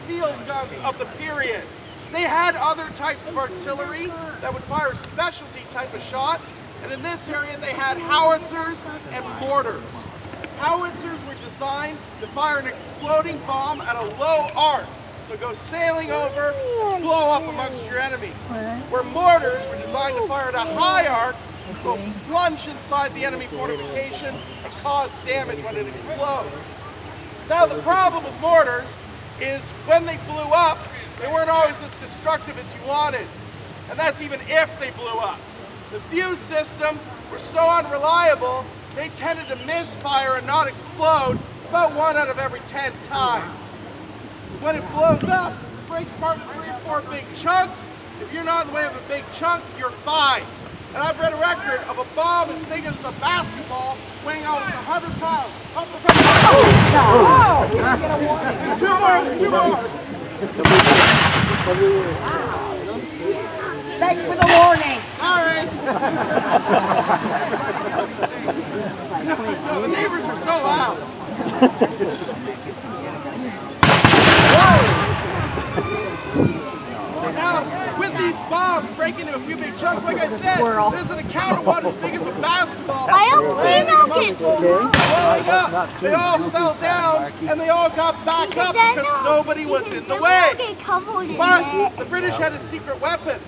field guns of the period. They had other types of artillery that would fire a specialty type of shot, and in this area they had howitzers and mortars. Howitzers were designed to fire an exploding bomb at a low arc, so go sailing over, blow up amongst your enemy. Where mortars were designed to fire at a high arc, so plunge inside the enemy fortifications and cause damage when it explodes. Now the problem with mortars is when they blew up, they weren't always as destructive as you wanted. And that's even if they blew up. The fuse systems were so unreliable, they tended to misfire and not explode about 1 out of every 10 times. When it blows up, it breaks apart in 3 or 4 big chunks. If you're not in the way of a big chunk, you're fine. And I've read a record of a bomb as big as a basketball weighing almost 100 pounds. Up the Oh! You didn't get a warning. 2 more. Thank you for the warning. Sorry. No, the neighbors are so loud. Now, with these bombs breaking into a few big chunks, like I said, there's an account of one as big as a basketball. I don't think I'll get blowing up. They all fell down and they all got back up because nobody was in the way. But the British had a secret weapon.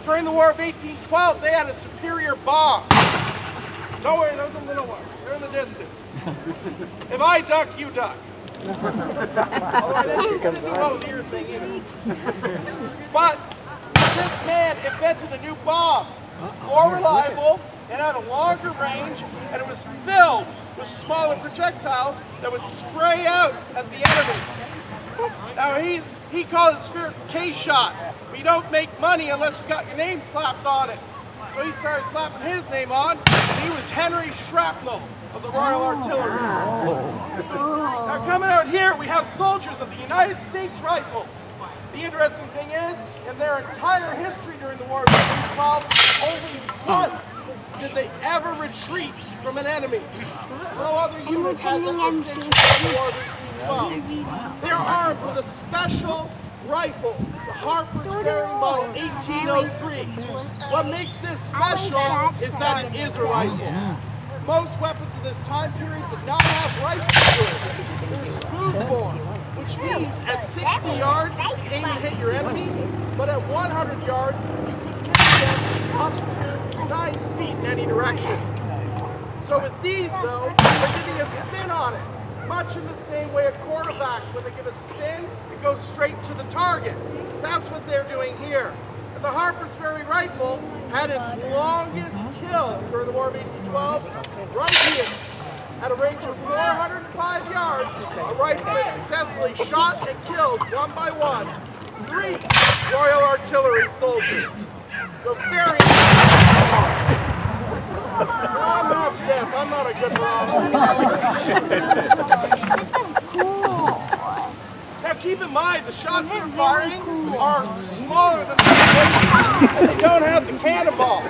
During the War of 1812, they had a superior bomb. Don't worry, those are the little ones. They're in the distance. If I duck, you duck. Although I didn't do the both ears thing either. But this man invented a new bomb. More reliable, and had a longer range, and it was filled with smaller projectiles that would spray out at the enemy. Now he called it spherical K-shot. We don't make money unless you got your name slapped on it. So he started slapping his name on, and he was Henry Shrapnel of the Royal Artillery. Now coming out here, we have soldiers of the United States Rifles. The interesting thing is, in their entire history during the War of 1812, only once did they ever retreat from an enemy. No other unit has ever retreated from the War of 1812. They are armed with a special rifle, the Harper's Ferry Model 1803. What makes this special is that it is a rifle. Most weapons of this time period did not have rifles. They're smoothbore, which means at 60 yards, you can aim and hit your enemy, but at 100 yards, you can hit them up to 9 feet in any direction. So with these, though, they're giving a spin on it, much in the same way a quarterback, when they give a spin, it goes straight to the target. That's what they're doing here. And the Harper's Ferry rifle had its longest kill during the War of 1812 right here. At a range of 405 yards, a rifle that successfully shot and killed, one by one, 3 Royal Artillery soldiers. So very I'm half deaf, I'm not a good Now keep in mind, the shots they're firing are smaller than the population, and they don't have the cannonball.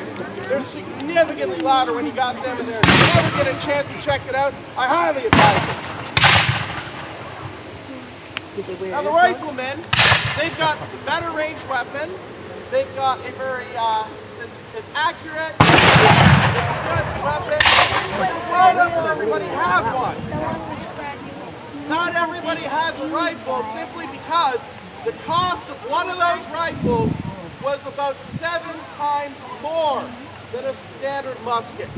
They're significantly louder when you got them in there. If you ever get a chance to check it out, I highly advise it. Now the riflemen, they've got the better range weapon. They've got a very, it's accurate, it's a good weapon. Why doesn't everybody have one? Not everybody has a rifle simply because the cost of one of those rifles was about 7 times more than a standard musket.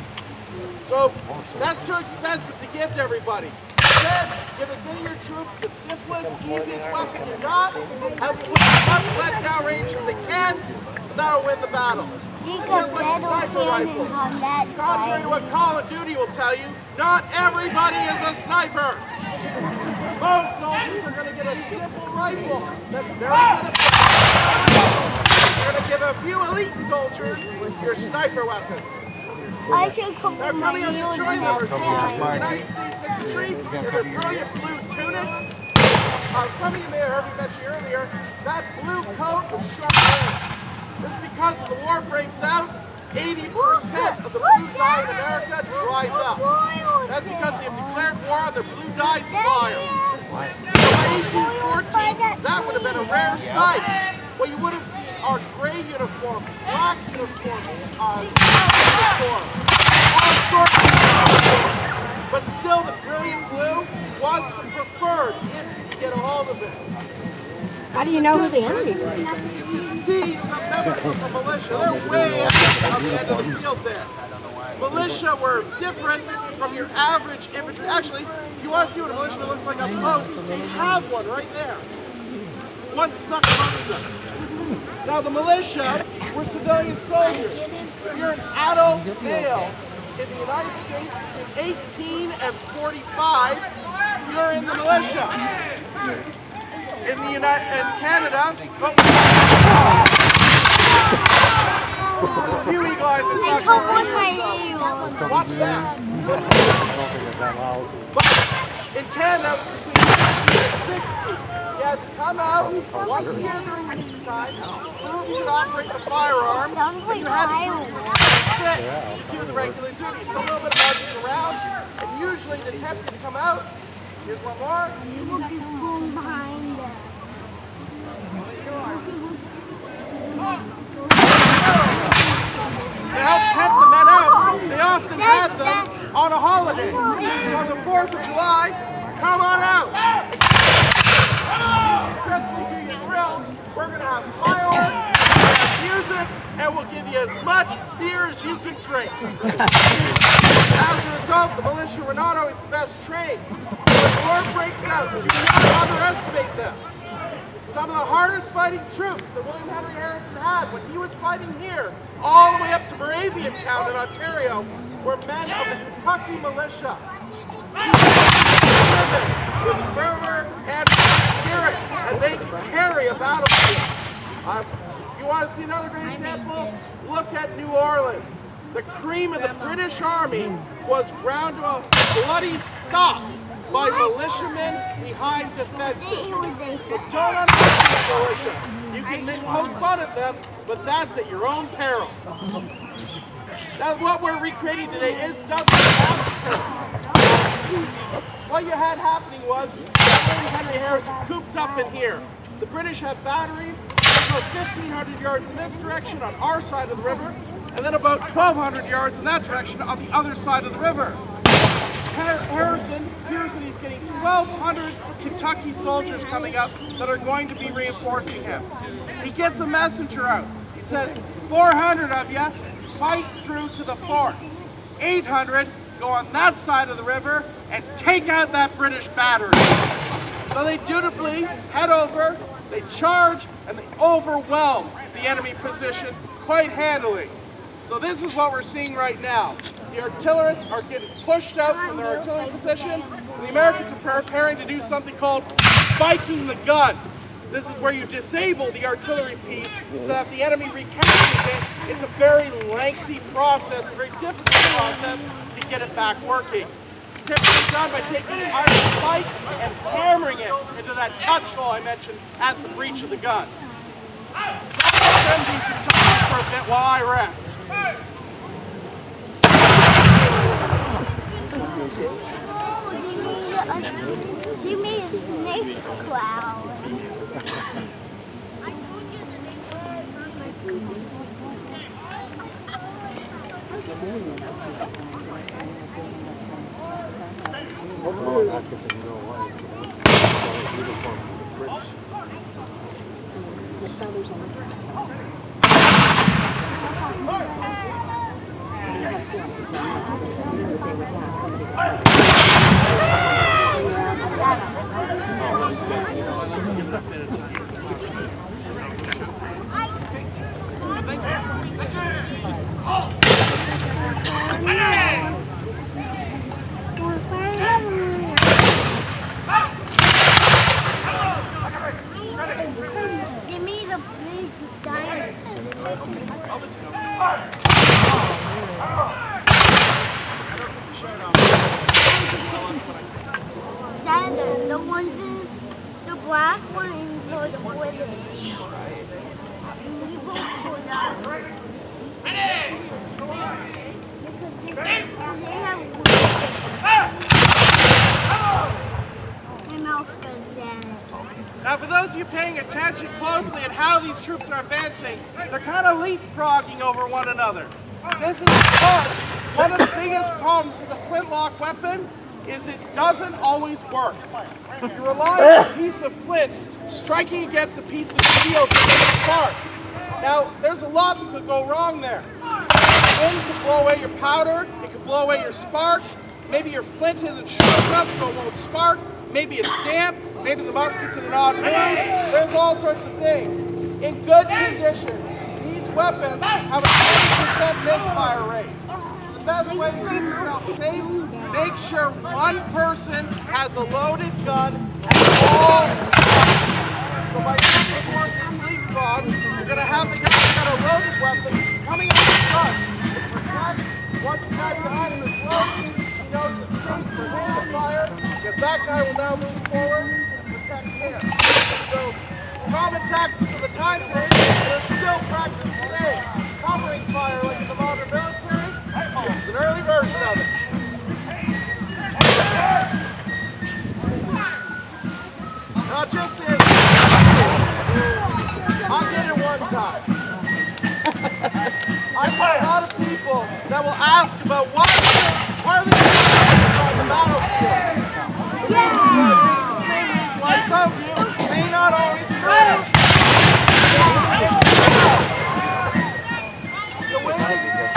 So that's too expensive to give to everybody. Instead, give as many of your troops the simplest, easiest weapon you got, have them put as much let-down range as they can, and that'll win the battle. Just like sniper rifles. Contrary to what Call of Duty will tell you, not everybody is a sniper. Most soldiers are going to get a simple rifle that's very good at You're going to give a few elite soldiers your sniper weapons. I should come Now, to my coming on the joint members, soldiers of the United States Infantry, in their brilliant blue tunics. Some of you may have heard me mention earlier, that blue coat was sharp red. This is because when the war breaks out, 80% of the blue dye in America dries up. That's because they have declared war on their blue dye supplier. So by 1814, that would have rare sight. What you would have seen are gray uniforms, black uniforms, brown uniforms, all sorts of uniforms. But still, the brilliant blue was the preferred if you could get a hold of it. How do you know who the enemy was? You can see some members of the militia. They're way out on the end of the field there. Militia were different from your average infantry. Actually, if you want to see what a militia looks like up close, they have one right there. One snuck amongst us. Now the militia were civilian soldiers. If you're an adult male in the United States between 18 and 45, you're in the militia. In Canada, a few eagle eyes I saw going here. Watch that. But in Canada, between 50 and 60, you had to come out once a year during peacetime, prove you could operate the firearm, and you had to fit to do the regular duty. So a little bit of marching around, and usually to tempt you to come out. Here's one more. Behind them. To help tempt the men out, they often had them on a holiday. So on the 4th of July, come on out. Successfully do your drill. We're going to have fireworks, music, and we'll give you as much beer as you can drink. As a result, the militia were not always the best trained. When war breaks out, do not underestimate them. Some of the hardest fighting troops that William Henry Harrison had when he was fighting here, all the way up to Moraviantown in Ontario, were men of the Kentucky militia. With fervor and spirit, and they can carry a battlefield. If you want to see another great example, look at New Orleans. The cream of the British Army was ground to a bloody stop by militiamen behind defenses. So don't underestimate the militia. You can poke fun at them, but that's at your own peril. Now what we're recreating today is Dudley massacre. What you had happening was William Henry Harrison cooped up in here. The British had batteries about 1,500 yards in this direction on our side of the river, and then about 1,200 yards in that direction on the other side of the river. Harrison hears that he's getting 1,200 Kentucky soldiers coming up that are going to be reinforcing him. He gets a messenger out. He says, 400 of you fight through to the fort. 800 go on that side of the river and take out that British battery. So they dutifully head over, they charge, and they overwhelm the enemy position quite handily. So this is what we're seeing right now. The artillerists are getting pushed out from their artillery position, and the Americans are preparing to do something called spiking the gun. This is where you disable the artillery piece so that if the enemy recaptures it, it's a very lengthy process, a very difficult process to get it back working. Typically done by taking an iron spike and hammering it into that touch hole I mentioned at the breech of the gun. So I'll let them do some talking for a bit while I rest. You made a snake cloud. Give me the big giant. Dad, the ones in the black one and the Now, for those of you paying attention closely at how these troops are advancing, they're kind of leapfrogging over one another. This is because one of the biggest problems with a flintlock weapon is it doesn't always work. You rely on a piece of flint striking against a piece of steel to make sparks. Now, there's a lot that could go wrong there. The wind could blow away your powder, it could blow away your sparks, maybe your flint isn't sharp enough so it won't spark, maybe it's damp, maybe the musket's in an odd mood. There's all sorts of things. In good condition, these weapons have a 20% misfire rate. The best way to keep yourself safe, make sure one person has a loaded gun at all times. So by using one of these leapfrogs, you're going to have the guy who's got a loaded weapon coming out of the gun to protect. Once the guy behind him is loaded, he knows it's safe for him to fire, because that guy will now move forward and protect him. So common tactics of the time period that are still practiced today. Covering fire like in the modern military. This is an early version of it. Now just this. I did it one time. I've had a lot of people that will ask about why are they on the battlefield? It's the same reason why some of you may not always know. The way that you hear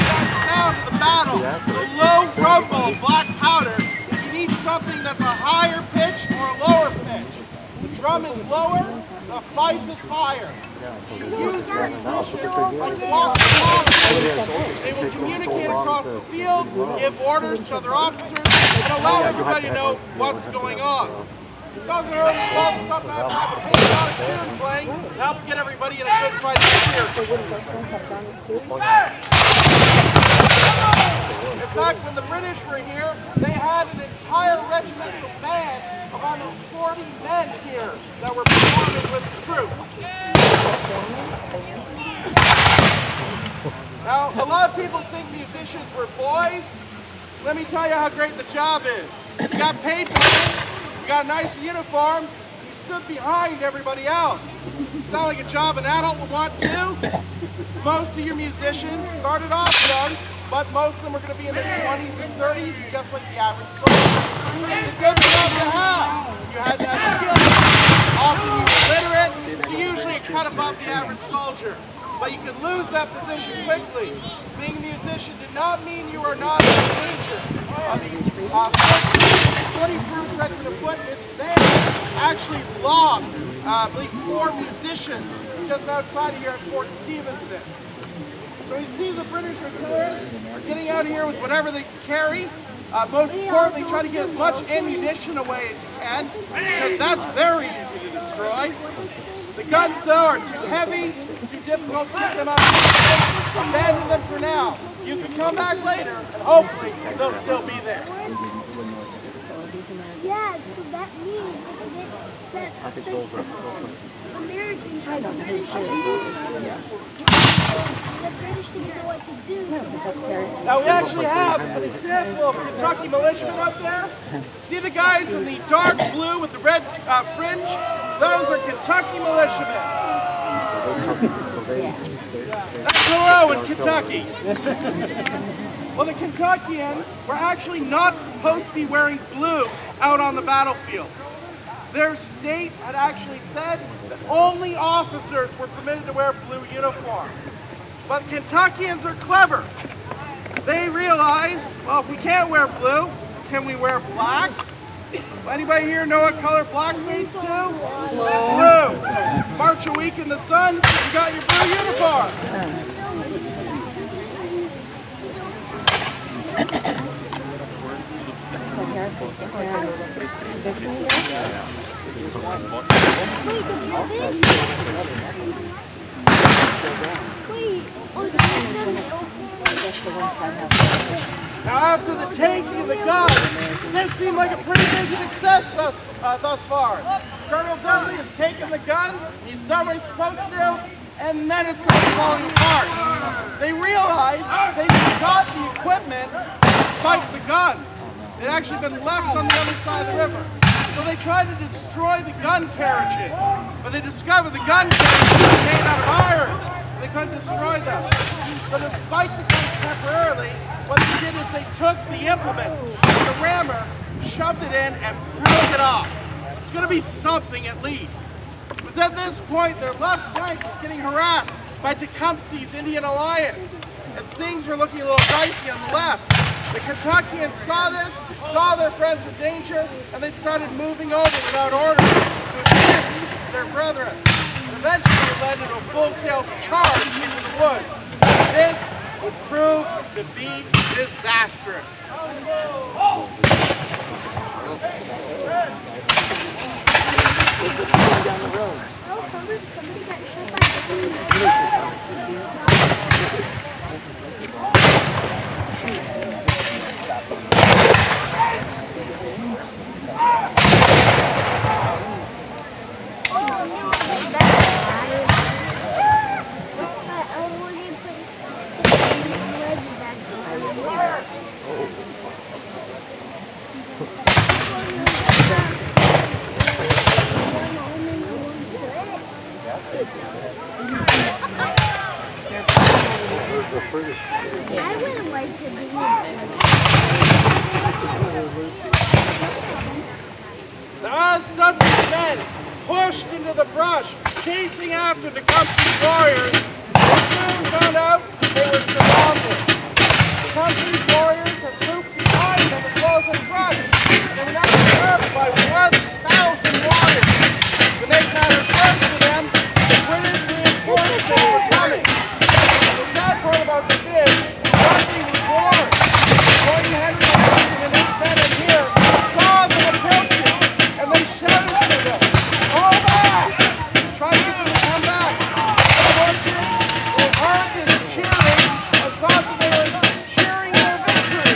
that sound of the battle, the low rumble of black powder, is you need something that's a higher pitch or a lower pitch. The drum is lower, the fife is higher. Use your position across the officers. They will communicate across the field, give orders to other officers, and allow everybody to know what's going on. Those are always well sometimes have a patriotic tune playing to help get everybody in a good fight here. In fact, when the British were here, they had an entire regimental band of almost 40 men here that were performing with the troops. Now, a lot of people think musicians were boys. Let me tell you how great the job is. You got paid for it, you got a nice uniform, you stood behind everybody else. Sound like a job an adult would want too? Most of your musicians started off young, but most of them are going to be in their 20s and 30s, just like the average soldier. It's a good job to have. You had that skill. Often you were literate, so usually you cut above the average soldier. But you could lose that position quickly. Being a musician did not mean you were not in danger. The 41st Regiment of Foot, they actually lost, I believe, 4 musicians just outside of here at Fort Stevenson. So you see the British artillery are getting out of here with whatever they can carry. Most importantly, try to get as much ammunition away as you can, because that's very easy to destroy. The guns, though, are too heavy, too difficult to get them out of the way. Abandon them for now. You can come back later, and hopefully they'll still be there. Yeah, so that means that Americans I don't know who she is. the British didn't know what to do. Now we actually have an example of Kentucky militiamen up there. See the guys in the dark blue with the red fringe? Those are Kentucky militiamen. That's hello in Kentucky. Well, the Kentuckians were actually not supposed to be wearing blue out on the battlefield. Their state had actually said that only officers were permitted to wear blue uniforms. But Kentuckians are clever. They realize, well, if we can't wear blue, can we wear black? Anybody here know what color black means to? Blue. March a week in the sun, you got your blue uniform. So Harrison's getting victory. Now after the taking of the gun, this seemed like a pretty big success thus far. Colonel Dudley has taken the guns, he's done what he's supposed to do, and then it starts falling apart. They realize they forgot the equipment to spike the guns. They'd actually been left on the other side of the river. So So they tried to destroy the gun carriages, but they discovered the gun carriages were made out of iron. They couldn't destroy them. So despite the guns temporarily, what they did is they took the implements, the rammer, shoved it in, and broke it off. It's going to be something at least. It was at this point their left flank was getting harassed by Tecumseh's Indian Alliance, and things were looking a little dicey on the left. The Kentuckians saw this, saw their friends in danger, and they started moving over without orders to assist their brethren. And eventually it led to a full-scale charge into the woods. This would prove to be disastrous. I wouldn't like to be As Dudley's men pushed into the brush, chasing after Tecumseh's warriors, they soon found out they were surrounded. Tecumseh's warriors had trooped behind them as well as in front. They were now surrounded by 1,000 warriors. To make matters worse for them, the British reinforcements were coming. The sad part about this is, Dudley was warned. Gordon Henry and his men in here saw them approaching, and they shouted to them, "Fall back!" Try to get them to come back. Unfortunately, they heard this cheering and thought that they were cheering their victory.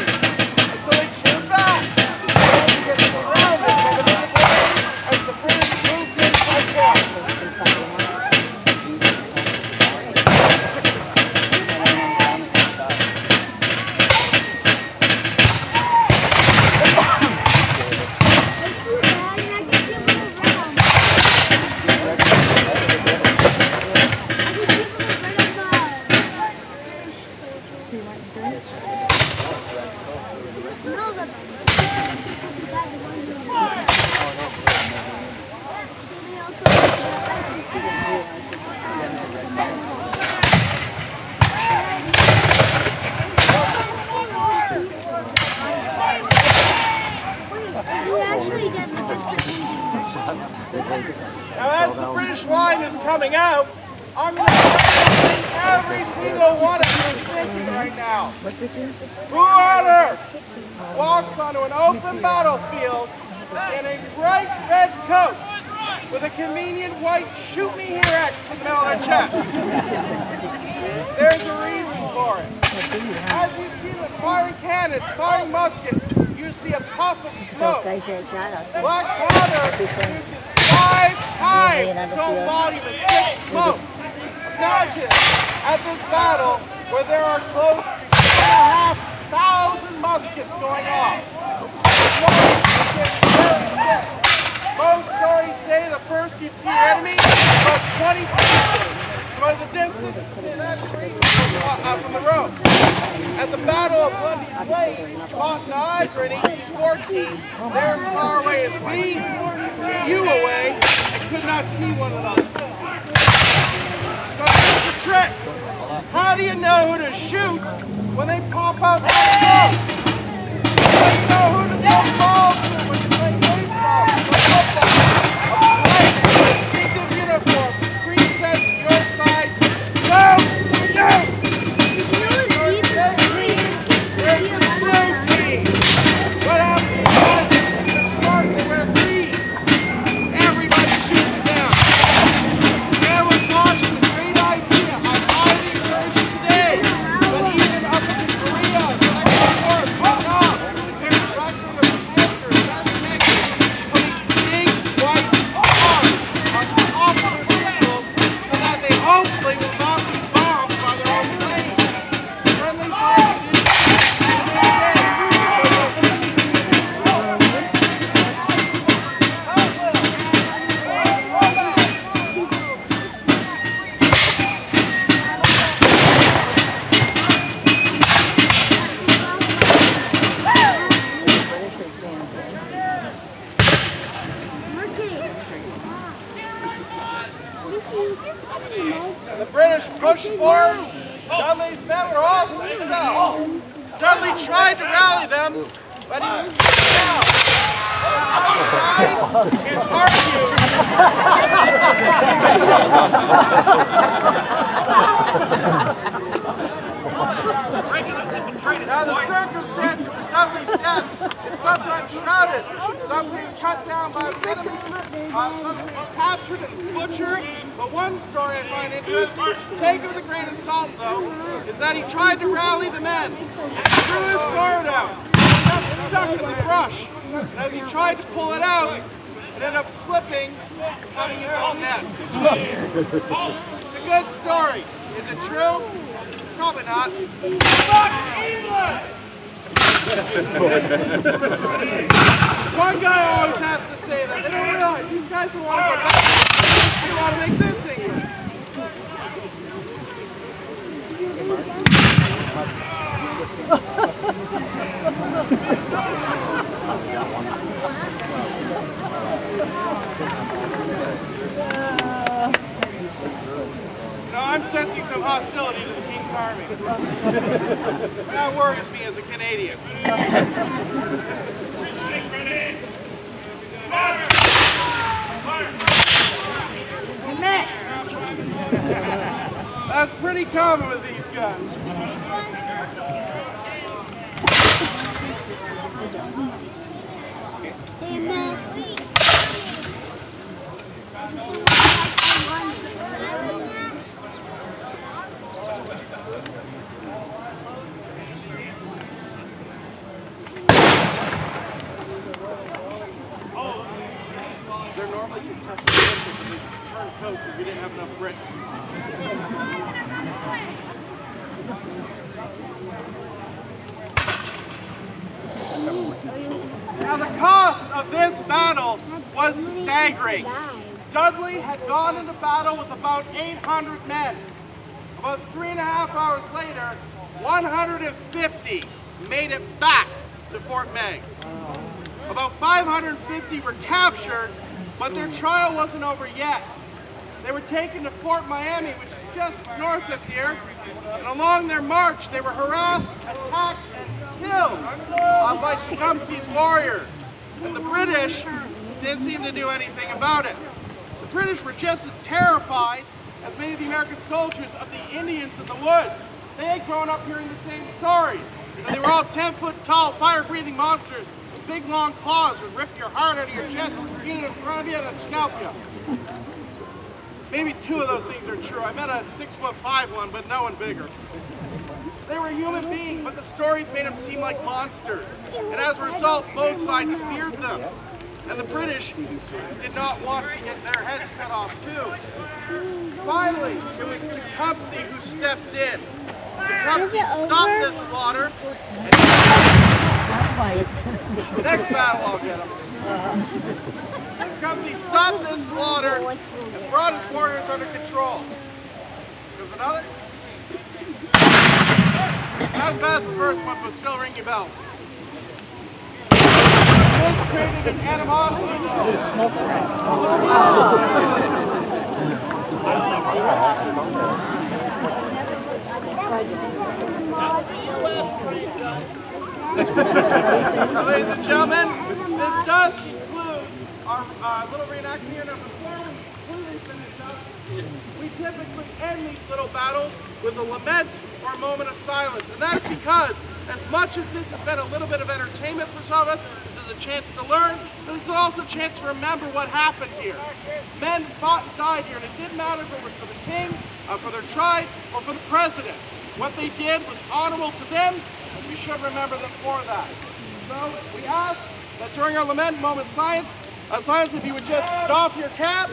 And so they cheered back. They had to get surrounded by the military as the British moved in like that. Now, as the British line is coming out, I'm going to every single one of you is thinking right now. Who on earth walks onto an open battlefield in a bright red coat with a convenient white "shoot me here" X in the middle of their chest? There's a reason for it. As you see them firing cannons, firing muskets, you see a puff of smoke. Black powder produces 5 times its own volume in thick smoke. Imagine at this battle where there are close to 2,500 muskets going off. The smoke gets very thick. Most stories say the first you'd see your enemy about 20 paces. So out of the distance, you see that tree from the road. At the Battle of Lundy's Lane, fought in Niagara in 1814, they're as far away as me to you away and could not see one another. So here's the trick. How do you know who to shoot when they pop out that close? How do you know who to throw the ball to when you play baseball or football? A bright, distinctive uniform screams out to your side, "Go! Go!" There's the blue team. What happens is the shark they wear green. Everybody shoots it down. Camouflage is a great idea. I highly encourage it today. But even up in Korea, Second War, Vietnam, there's record of And the British pushed forward. Dudley's men were off to the south. Dudley tried to rally them, but he was kicked out. His argued. Now the circumstance of Dudley's death is sometimes shrouded. Some he was cut down by his enemy, some he was captured and butchered. But one story I find interesting, take it with a grain of salt though, is that he tried to rally the men and threw his sword out. He got stuck in the brush. And as he tried to pull it out, it ended up slipping, cutting his own neck. It's a good story. Is it true? Probably not. Fuck England! One guy always has to say that. They don't realize these guys don't want to go back. They want to make this England. I'm sensing some hostility to the King's Army. That worries me as a Canadian. That's pretty common with these guns. They're normally contested but they turned coat because we didn't have enough bricks. Now the cost of this battle was staggering. Dudley had gone into battle with about 800 men. About 3.5 hours later, 150 made it back to Fort Meigs. About 550 were captured, but their trial wasn't over yet. They were taken to Fort Miami, which is just north of here, and along their march they were harassed, attacked, and killed by Tecumseh's warriors. And the British didn't seem to do anything about it. The British were just as terrified as many of the American soldiers of the Indians in the woods. They had grown up hearing the same stories. And they were all 10-foot tall, fire-breathing monsters with big long claws would rip your heart out of your chest, get it in front of you, and then scalp you. Maybe 2 of those things are true. I met a 6'5" one, but no one bigger. They were human beings, but the stories made them seem like monsters. And as a result, both sides feared them. And the British did not want to get their heads cut off too. Finally, it was Tecumseh who stepped in. Tecumseh stopped this slaughter. And next battle, I'll get him. Tecumseh stopped this slaughter and brought his warriors under control. There's another. Not as bad as the first one, but still ring your bell. This created an animosity, though. Ladies and gentlemen, this does conclude our little reenactment here. Now, before we completely finish up, we typically end these little battles with a lament or a moment of silence. And that is because, as much as this has been a little bit of entertainment for some of us, this is a chance to learn, but this is also a chance to remember what happened here. Men fought and died here, and it didn't matter if it was for the king, for their tribe, or for the president. What they did was honorable to them, and we should remember them for that. So we ask that during our lament moment silence, if you would just doff your cap.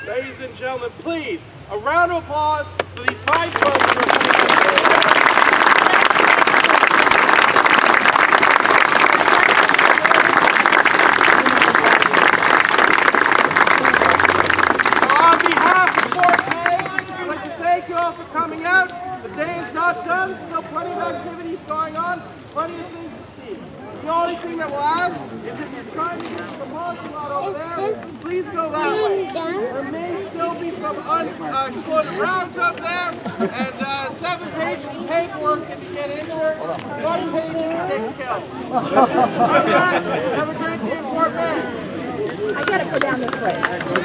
Ladies and gentlemen, please, a round of applause for for these fine folks who are coming out. On behalf of Fort Meigs, I'd like to thank you all for coming out. The day is not done, still plenty of activities going on, plenty of things to see. The only thing that we'll ask is if you're trying to get to the parking lot over there, please go that way. There may still be some unexploded rounds up there, and 7 pages of paperwork if you get injured, 1 page if you get killed. With that, have a great day in Fort Meigs. I gotta go down this way.